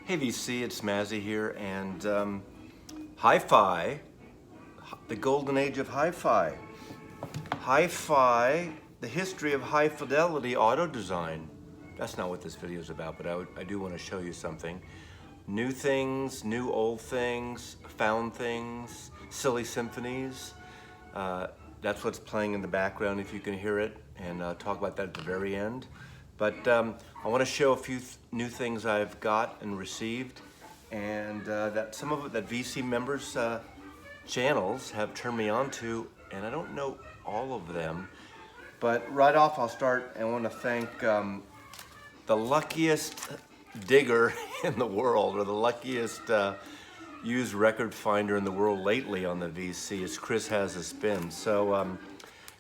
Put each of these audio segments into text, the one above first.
Hey VC, it's Mazzy here, and hi-fi, the golden age of hi-fi. Hi-fi, the history of high fidelity auto design. That's not what this video is about, but I do want to show you something. New things, new old things, found things, silly symphonies. That's what's playing in the background if you can hear it, and talk about that at the very end. But I want to show a few new things I've got and received, and that some of it that VC members' channels have turned me on to, and I don't know all of them. But right off, I'll start. I want to thank the luckiest digger in the world, or the luckiest used record finder in the world lately on the VC. Is Chris Has a Spin. So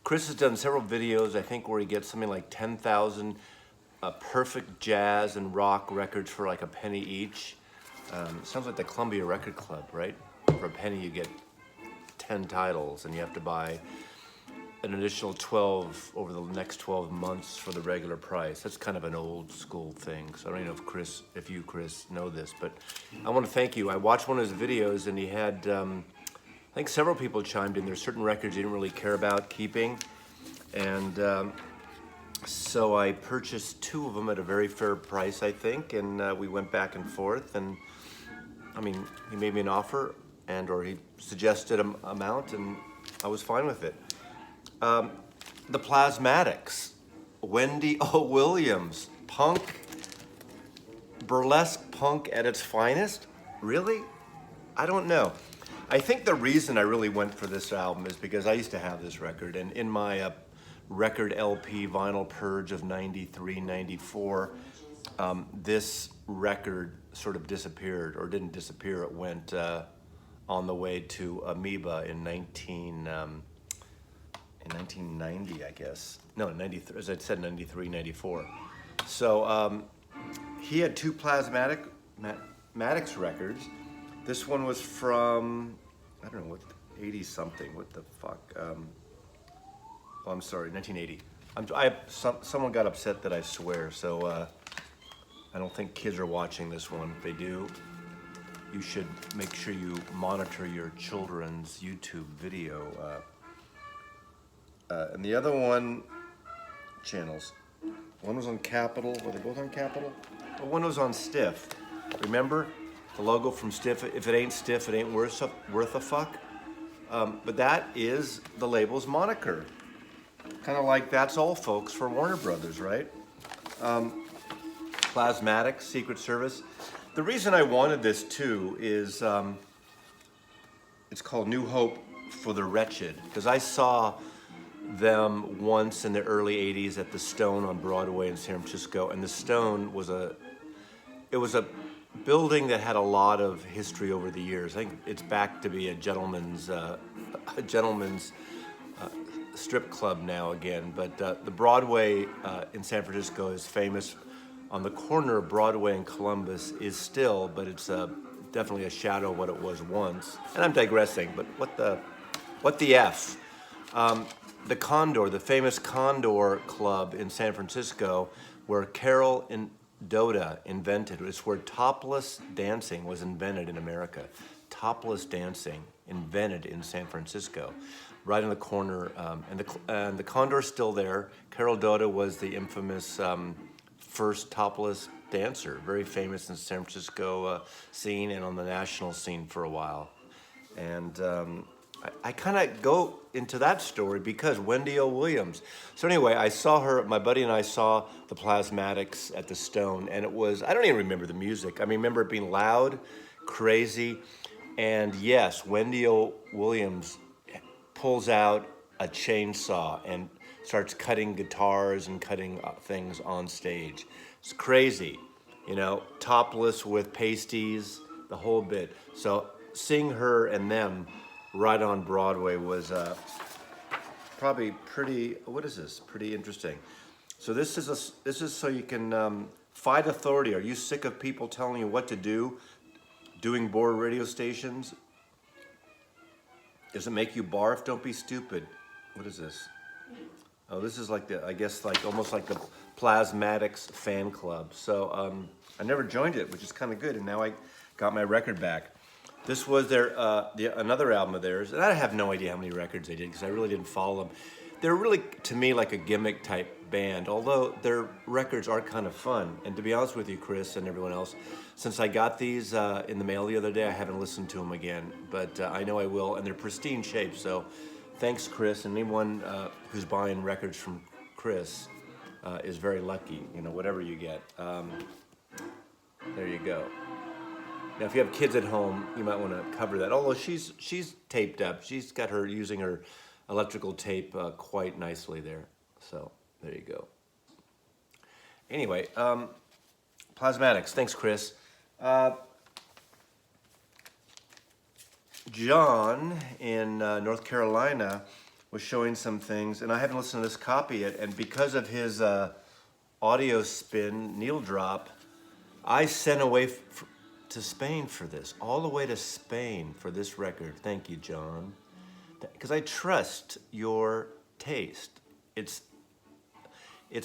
Chris has done several videos, I think, where he gets something like 10,000 perfect jazz and rock records for like a penny each. Sounds like the Columbia Record Club, right? For a penny you get 10 titles, and you have to buy an additional 12 over the next 12 months for the regular price. That's kind of an old school thing. So I don't even know if you, Chris, know this, but I want to thank you. I watched one of his videos, and he had, I think several people chimed in. There's certain records he didn't really care about keeping, and so I purchased 2 of them at a very fair price, I think, and we went back and forth, and I mean, he made me an offer, or he suggested an amount, and I was fine with it. The Plasmatics, Wendy Williams, punk, burlesque punk at its finest? Really? I don't know. I think the reason I really went for this album is because I used to have this record, and in my record LP vinyl purge of 93, 94, this record sort of disappeared, or didn't disappear, it went on the way to Amoeba in 1990, I guess. No, 93, as I said, 93, 94. So he had 2 Plasmatics records. This one was from, I don't know, what, 80 something, what the fuck? Oh, I'm sorry, 1980. Someone got upset that I swear, so I don't think kids are watching this one. If they do, you should make sure you monitor your children's YouTube video. And the other channels, one was on Capitol. Were they both on Capitol? Well, one was on Stiff. Remember the logo from Stiff? If it ain't Stiff, it ain't worth a fuck. But that is the label's moniker. Kind of like That's All Folks for Warner Brothers, right? Plasmatic, Secret Service. The reason I wanted this too is it's called New Hope for the Wretched, because I saw them once in the early 80s at the Stone on Broadway in San Francisco, and the Stone was a building that had a lot of history over the years. I think it's back to be a gentleman's strip club now again, but the Broadway in San Francisco is famous. On the corner of Broadway and Columbus is still, but it's definitely a shadow of what it was once. And I'm digressing, but what the F? The Condor, the famous Condor Club in San Francisco, where Carol and Doda invented. It's where topless dancing was invented in America. Topless dancing invented in San Francisco, right in the corner. And the Condor's still there. Carol Doda was the infamous first topless dancer, very famous in the San Francisco scene and on the national scene for a while. And I kind of go into that story because Wendy Williams. So anyway, I saw her, my buddy and I saw the Plasmatics at the Stone, and it was, I don't even remember the music. I remember it being loud, crazy, and yes, Wendy Williams pulls out a chainsaw and starts cutting guitars and cutting things on stage. It's crazy, you know, topless with pasties, the whole bit. So seeing her and them right on Broadway was probably pretty, what is this? Pretty interesting. So this is so you can fight authority. Are you sick of people telling you what to do, doing bored radio stations? Does it make you barf? Don't be stupid. What is this? Oh, this is like I guess like almost like the Plasmatics fan club. So I never joined it, which is kind of good, and now I got my record back. This was their another album of theirs, and I have no idea how many records they did because I really didn't follow them. They're really, to me, like a gimmick type band, although their records are kind of fun. And to be honest with you, Chris and everyone else, since I got these in the mail the other day, I haven't listened to them again, but I know I will, and they're pristine shape, so thanks, Chris, and anyone who's buying records from Chris is very lucky, you know, whatever you get. There you go. Now, if you have kids at home, you might want to cover that. Although she's taped up. She's got her using her electrical tape quite nicely there. So there you go. Anyway, Plasmatics. Thanks, Chris. John in North Carolina was showing some things, and I haven't listened to this copy yet. And because of his audio spin, needle drop, I sent away to Spain for this, all the way to Spain for this record. Thank you, John. Because I trust your taste. It's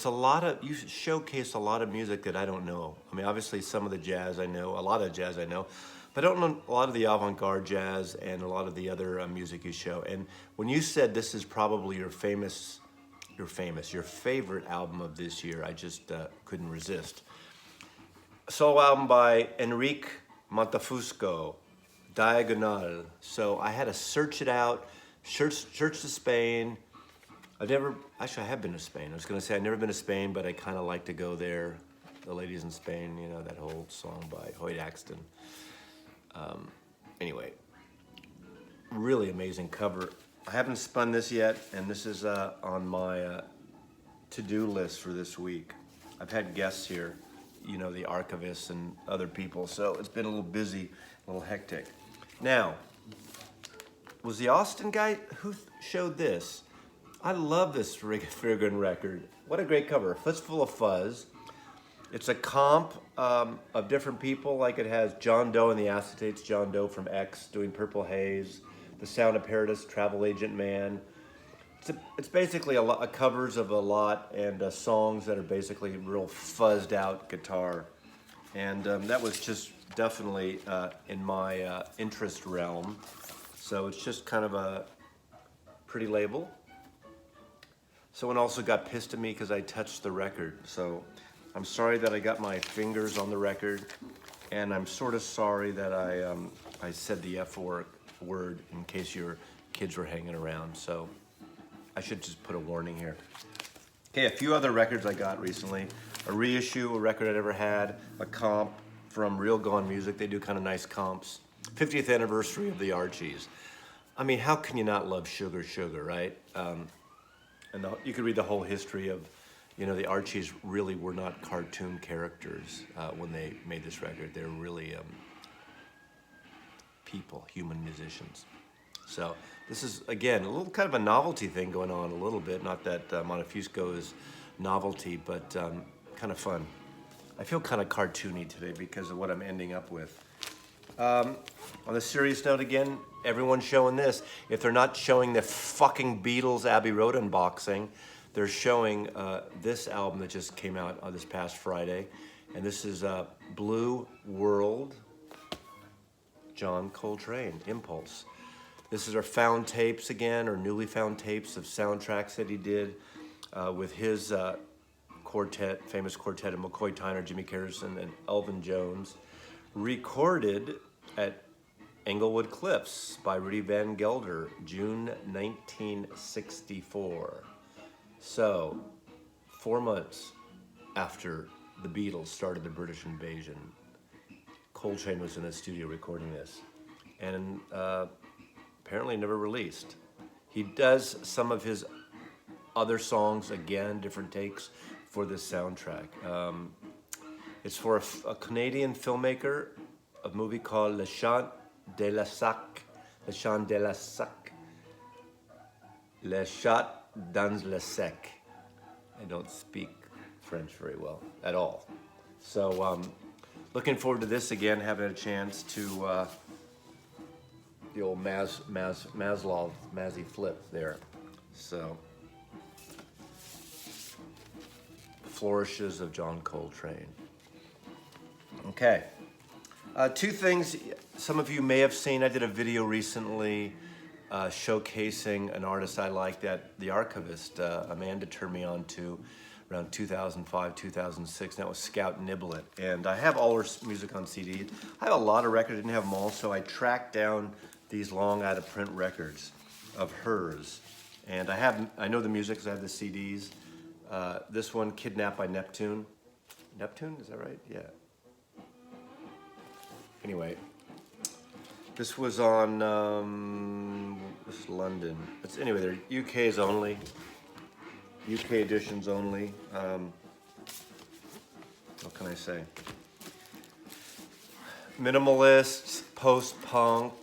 a lot of, you showcase a lot of music that I don't know. I mean, obviously some of the jazz I know, a lot of jazz I know, but I don't know a lot of the avant-garde jazz and a lot of the other music you show. And when you said this is probably your favorite album of this year, I just couldn't resist. Solo album by Enrique Montefusco, Diagonal. So I had to search it out, search to Spain. I have been to Spain. I was gonna say I've never been to Spain, but I kind of like to go there. The Ladies in Spain, you know, that whole song by Hoyt Axton. Anyway, really amazing cover. I haven't spun this yet, and this is on my to-do list for this week. I've had guests here, you know, the archivists and other people, so it's been a little busy, a little hectic. Now, was the Austin guy who showed this? I love this friggin' record. What a great cover, Fistful of Fuzz. It's a comp of different people, like it has John Doe and the Acetates, John Doe from X doing Purple Haze, The Sound of Paradise, Travel Agent Man. It's basically a covers of a lot and songs that are basically real fuzzed out guitar. And that was just definitely in my interest realm. So it's just kind of a pretty label. Someone also got pissed at me because I touched the record. So I'm sorry that I got my fingers on the record, and I'm sort of sorry that I said the F word in case your kids were hanging around. So I should just put a warning here. Okay, a few other records I got recently. A reissue, a record I never had, a comp from Real Gone Music. They do kind of nice comps. 50th anniversary of the Archies. I mean, how can you not love Sugar Sugar, right? And you could read the whole history of, you know, the Archies really were not cartoon characters when they made this record. They're really people, human musicians. So this is, again, a little kind of a novelty thing going on a little bit. Not that Montefusco is novelty, but kind of fun. I feel kind of cartoony today because of what I'm ending up with. On a serious note again, everyone's showing this. If they're not showing the fucking Beatles Abbey Road unboxing, they're showing this album that just came out this past Friday. And this is Blue World, John Coltrane, Impulse. This is our found tapes again, or newly found tapes of soundtracks that he did with his quartet, famous quartet of McCoy Tyner, Jimmy Harrison, and Elvin Jones, recorded at Englewood Cliffs by Rudy Van Gelder, June 1964. So, 4 months after the Beatles started the British invasion, Coltrane was in the studio recording this, and apparently never released. He does some of his other songs again, different takes for this soundtrack. It's for a Canadian filmmaker, a movie called Le Chant de la Sac. Le Chant de la Sac. Le Chat dans le Sec. I don't speak French very well at all. So looking forward to this again, having a chance to the old Maslow, Mazzy flip there. So, flourishes of John Coltrane. Okay. Two things some of you may have seen. I did a video recently showcasing an artist I like that the archivist, Amanda, turned me on to around 2005, 2006. And that was Scout Niblet. And I have all her music on CD. I have a lot of records, I didn't have them all, so I tracked down these long out of print records of hers. And I know the music because I have the CDs. This one, Kidnapped by Neptune. Neptune, is that right? Yeah. Anyway, this was on, this is London. Anyway, they're UK's only. UK editions only. What can I say? Minimalist, post-punk,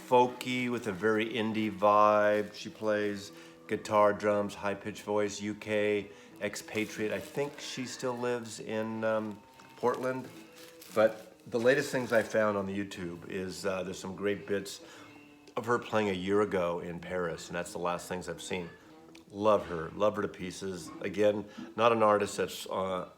folky with a very indie vibe. She plays guitar, drums, high-pitched voice, UK expatriate. I think she still lives in Portland. But the latest things I found on the YouTube is there's some great bits of her playing a year ago in Paris, and that's the last things I've seen. Love her to pieces. Again, not an artist that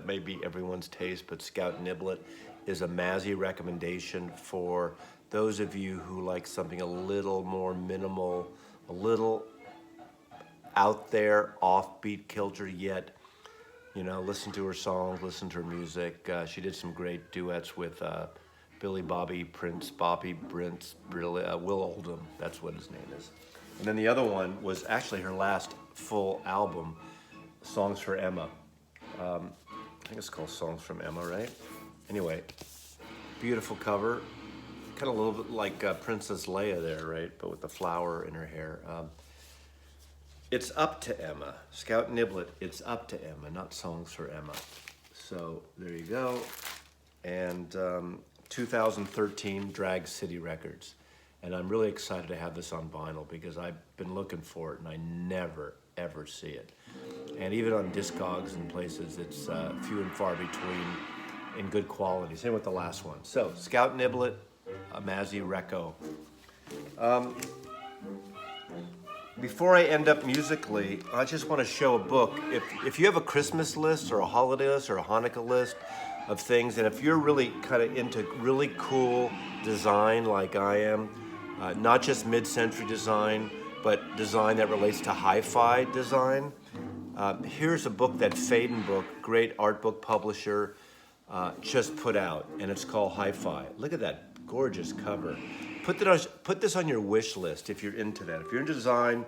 may be everyone's taste, but Scout Niblet is a Mazzy recommendation for those of you who like something a little more minimal, a little out there, offbeat kilter, yet, you know, listen to her songs, listen to her music. She did some great duets with Billy Bobby, Prince, Bobby, Prince, Will Oldham, that's what his name is. And then the other one was actually her last full album, Songs for Emma. I think it's called Songs from Emma, right? Anyway, beautiful cover. Kind of a little bit like Princess Leia there, right? But with the flower in her hair. It's Up to Emma. Scout Niblet, It's Up to Emma, not Songs for Emma. So there you go. And 2013 Drag City Records. And I'm really excited to have this on vinyl because I've been looking for it and I never, ever see it. And even on Discogs and places, it's few and far between in good quality. Same with the last one. So, Scout Niblet, a Mazzy Reco. Before I end up musically, I just want to show a book. If you have a Christmas list or a holiday list or a Hanukkah list of things, and if you're really kind of into really cool design like I am, not just mid-century design, but design that relates to hi-fi design. Here's a book that Faden Book, great art book publisher, just put out, and it's called Hi-Fi. Look at that gorgeous cover. Put this on your wish list if you're into that. If you're into design,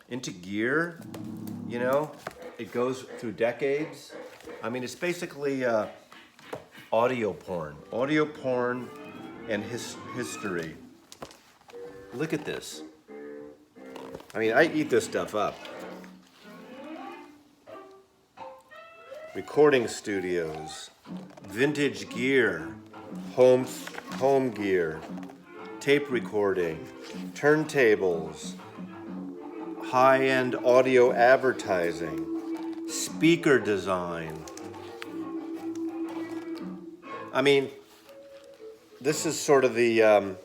into gear, you know, it goes through decades. I mean, it's basically audio porn and history. Look at this. I mean, I eat this stuff up. Recording studios, vintage gear, home gear, tape recording, turntables, high-end audio advertising, speaker design. I mean, this is sort of the,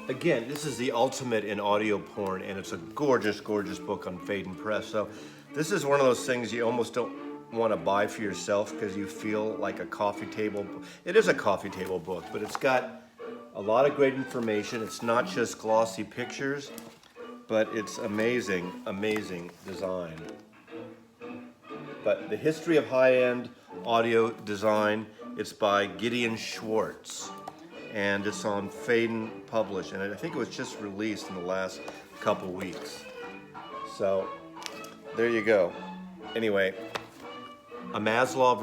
again, this is the ultimate in audio porn, and it's a gorgeous, gorgeous book on Faden Press. So this is one of those things you almost don't want to buy for yourself because you feel like a coffee table. It is a coffee table book, but it's got a lot of great information. It's not just glossy pictures, but it's amazing, amazing design. But the history of high-end audio design, it's by Gideon Schwartz, and it's on Faden Publish, and I think it was just released in the last couple weeks. So there you go. Anyway, a Maslow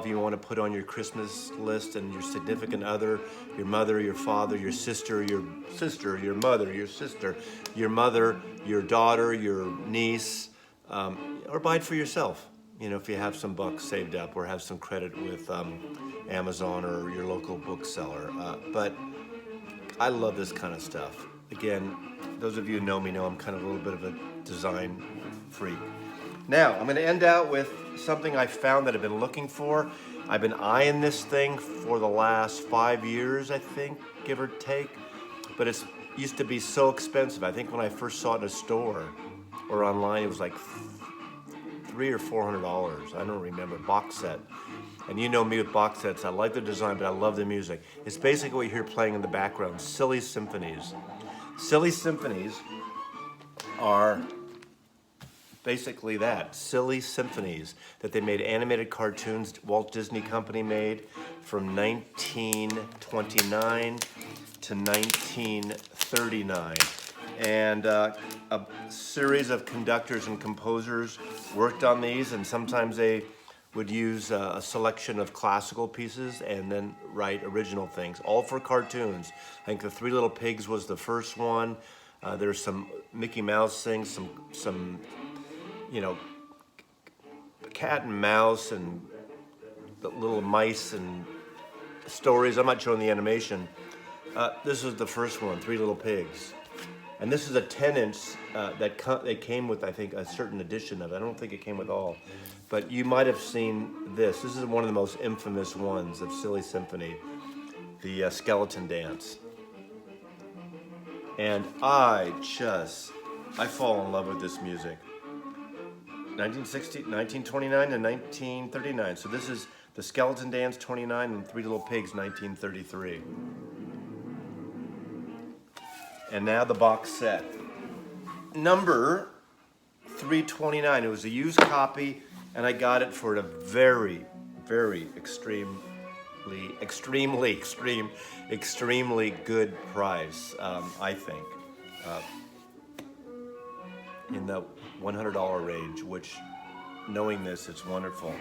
you want to put on your Christmas list, and your significant other, your mother, your father, your sister, your mother, your sister, your mother, your daughter, your niece, or buy it for yourself. You know, if you have some bucks saved up or have some credit with Amazon or your local bookseller. But I love this kind of stuff. Again, those of you who know me know I'm kind of a little bit of a design freak. Now, I'm going to end out with something I found that I've been looking for. I've been eyeing this thing for the last 5 years, I think, give or take. But it used to be so expensive. I think when I first saw it in a store or online, it was like $300 or $400. I don't remember. Box set. And you know me with box sets, I like the design, but I love the music. It's basically what you hear playing in the background, Silly Symphonies. Silly Symphonies are basically that, silly symphonies that they made animated cartoons Walt Disney Company made from 1929 to 1939. And a series of conductors and composers worked on these, and sometimes they would use a selection of classical pieces and then write original things, all for cartoons. I think the Three Little Pigs was the first one. There's some Mickey Mouse things, some you know, cat and mouse and the little mice and stories. I'm not showing the animation. This is the first one, Three Little Pigs. And this is a 10-inch that came with, I think, a certain edition of it. I don't think it came with all. But you might have seen this. This is one of the most infamous ones of Silly Symphony, the skeleton dance. And I fall in love with this music. 1929 to 1939. So this is the Skeleton Dance 29 and Three Little Pigs 1933. And now the box set. Number 329. It was a used copy, and I got it for a very, very extremely good price, I think. In the $100 range, which, knowing this, it's wonderful.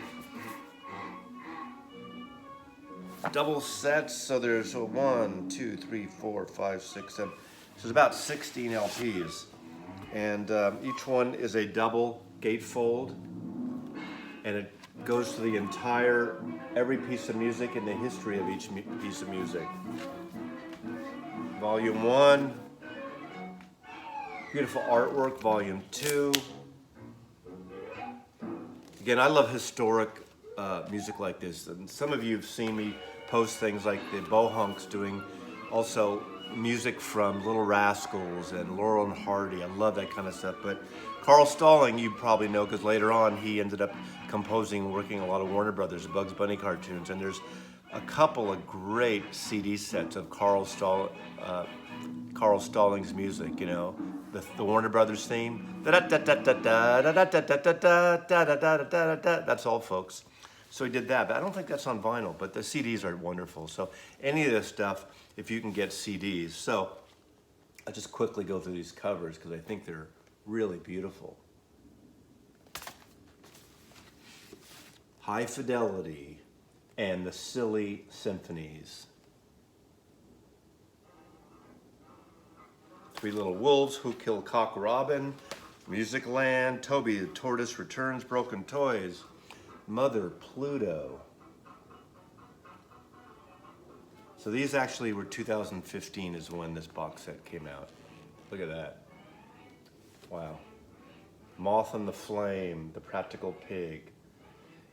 Double sets, so there's a 1, 2, 3, 4, 5, 6, 7. So there's about 16 LPs. And each one is a double gatefold. And it goes to the entire, every piece of music in the history of each piece of music. Volume 1. Beautiful artwork, volume 2. Again, I love historic music like this. And some of you have seen me post things like the Bohunks doing also music from Little Rascals and Laurel and Hardy. I love that kind of stuff. But Carl Stalling, you probably know, because later on he ended up composing and working a lot of Warner Brothers Bugs Bunny cartoons. And there's a couple of great CD sets of Carl Stalling's music, you know. The Warner Brothers theme. That's all, folks. So he did that, but I don't think that's on vinyl, but the CDs are wonderful. So any of this stuff, if you can get CDs. So I'll just quickly go through these covers because I think they're really beautiful. High Fidelity and the Silly Symphonies. Three Little Wolves, Who Killed Cock Robin, Music Land, Toby the Tortoise Returns, Broken Toys, Mother Pluto. So these actually were 2015 is when this box set came out. Look at that. Wow. Moth and the Flame, The Practical Pig.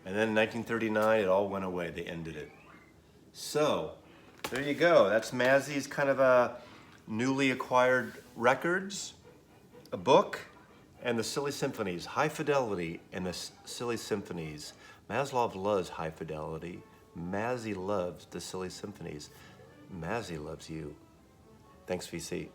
And then in 1939, it all went away. They ended it. So there you go. That's Mazzy's kind of a newly acquired records, a book, and the Silly Symphonies. High Fidelity and the Silly Symphonies. Maslov loves High Fidelity. Mazzy loves the Silly Symphonies. Mazzy loves you. Thanks, VC.